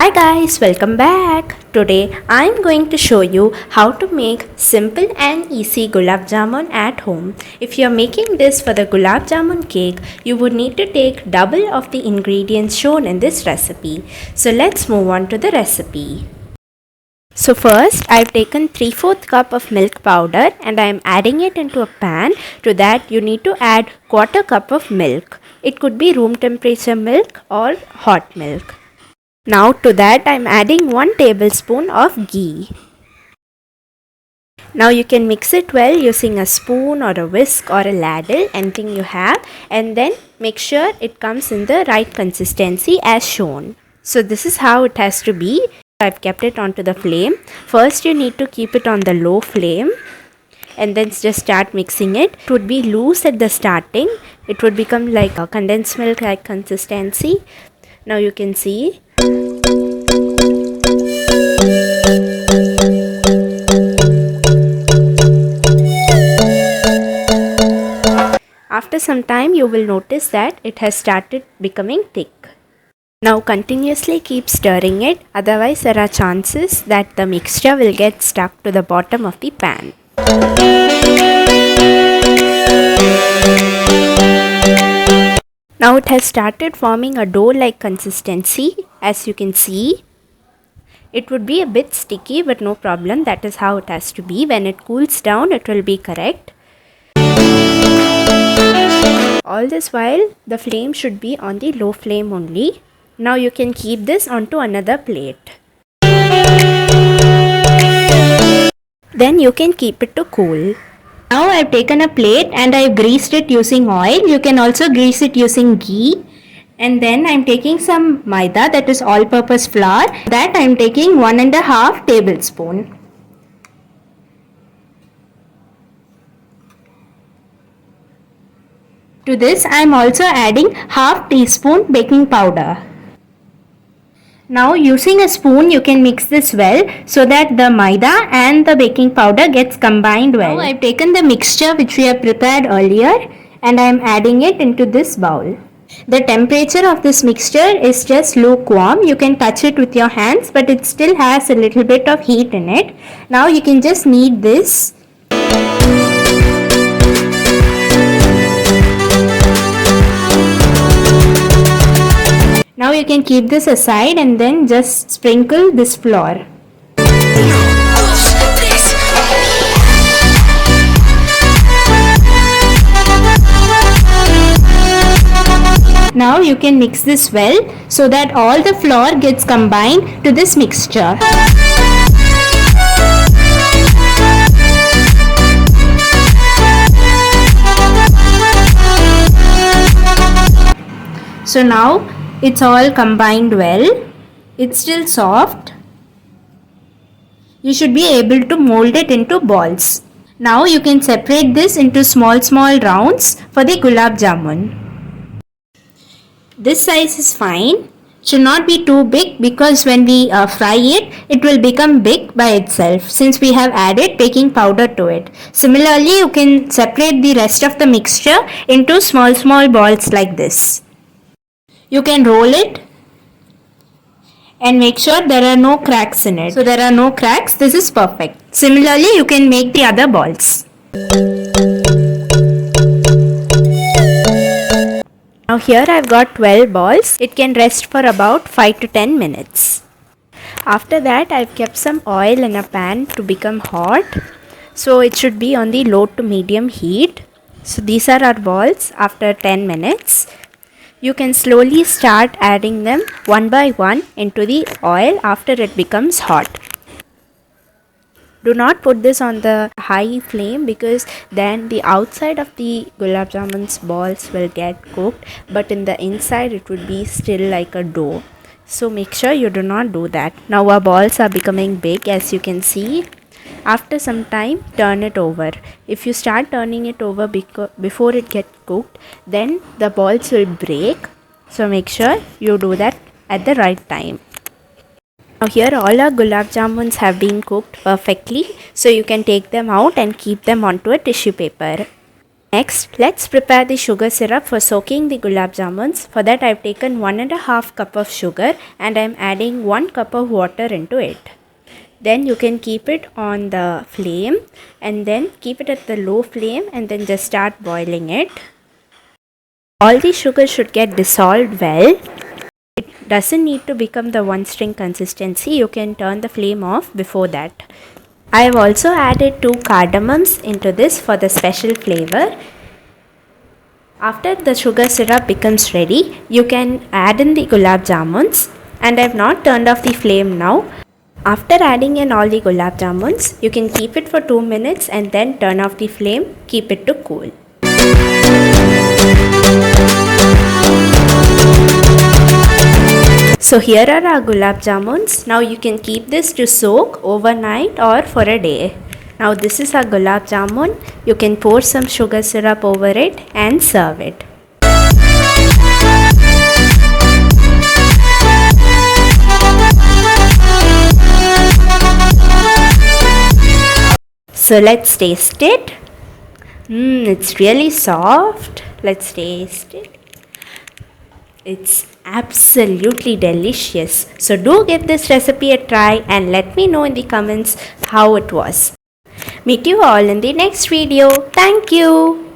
Hi guys, welcome back. Today I am going to show you how to make simple and easy gulab jamun at home. If you are making this for the gulab jamun cake, you would need to take double of the ingredients shown in this recipe. So let's move on to the recipe. So first I've taken 3/4 cup of milk powder and I am adding it into a pan. To that you need to add 1/4 cup of milk. It could be room temperature milk or hot milk. Now to that I am adding 1 tablespoon of ghee. Now you can mix it well using a spoon or a whisk or a ladle, anything you have, and then make sure it comes in the right consistency as shown. So this is how it has to be. I've kept it onto the flame. First you need to keep it on the low flame and then just start mixing it. It would be loose at the starting. It would become like a condensed milk like consistency. Now you can see. After some time you will notice that it has started becoming thick. Now continuously keep stirring it, otherwise there are chances that the mixture will get stuck to the bottom of the pan. Now it has started forming a dough-like consistency, as you can see. It would be a bit sticky but no problem, that is how it has to be. When it cools down it will be correct. All this while the flame should be on the low flame only. Now you can keep this onto another plate. Then you can keep it to cool. Now I have taken a plate and I have greased it using oil. You can also grease it using ghee. And then I am taking some maida, that is all-purpose flour. That I am taking 1.5 tablespoon. To this I am also adding half teaspoon baking powder. Now using a spoon you can mix this well so that the maida and the baking powder gets combined well. Now I have taken the mixture which we have prepared earlier and I am adding it into this bowl. The temperature of this mixture is just lukewarm. You can touch it with your hands but it still has a little bit of heat in it. Now you can just knead this. Now you can keep this aside and then just sprinkle this flour. Now you can mix this well so that all the flour gets combined to this mixture. So now it's all combined well. It's still soft. You should be able to mold it into balls. Now you can separate this into small rounds for the gulab jamun. This size is fine. Should not be too big because when we fry it, it will become big by itself since we have added baking powder to it. Similarly, you can separate the rest of the mixture into small balls like this. You can roll it and make sure there are no cracks in it. So there are no cracks, this is perfect. Similarly, you can make the other balls. Now here I've got 12 balls. It can rest for about 5 to 10 minutes. After that I've kept some oil in a pan to become hot. So it should be on the low to medium heat. So these are our balls after 10 minutes. You can slowly start adding them one by one into the oil after it becomes hot. Do not put this on the high flame because then the outside of the gulab jamun's balls will get cooked, but in the inside it would be still like a dough. So make sure you do not do that. Now our balls are becoming big, as you can see. After some time, turn it over. If you start turning it over before it gets cooked, then the balls will break. So make sure you do that at the right time. Now here all our gulab jamuns have been cooked perfectly. So you can take them out and keep them onto a tissue paper. Next, let's prepare the sugar syrup for soaking the gulab jamuns. For that, I've taken 1.5 cup of sugar and I'm adding 1 cup of water into it. Then you can keep it on the flame and then keep it at the low flame and then just start boiling it. All the sugar should get dissolved well. It doesn't need to become the one string consistency. You can turn the flame off before that. I have also added 2 cardamoms into this for the special flavor. After the sugar syrup becomes ready, you can add in the gulab jamuns, and I have not turned off the flame now. After adding in all the gulab jamuns, you can keep it for 2 minutes and then turn off the flame, keep it to cool. So here are our gulab jamuns. Now you can keep this to soak overnight or for a day. Now this is our gulab jamun. You can pour some sugar syrup over it and serve it. So let's taste it. It's really soft. Let's taste it. It's absolutely delicious. So do give this recipe a try and let me know in the comments how it was. Meet you all in the next video. Thank you.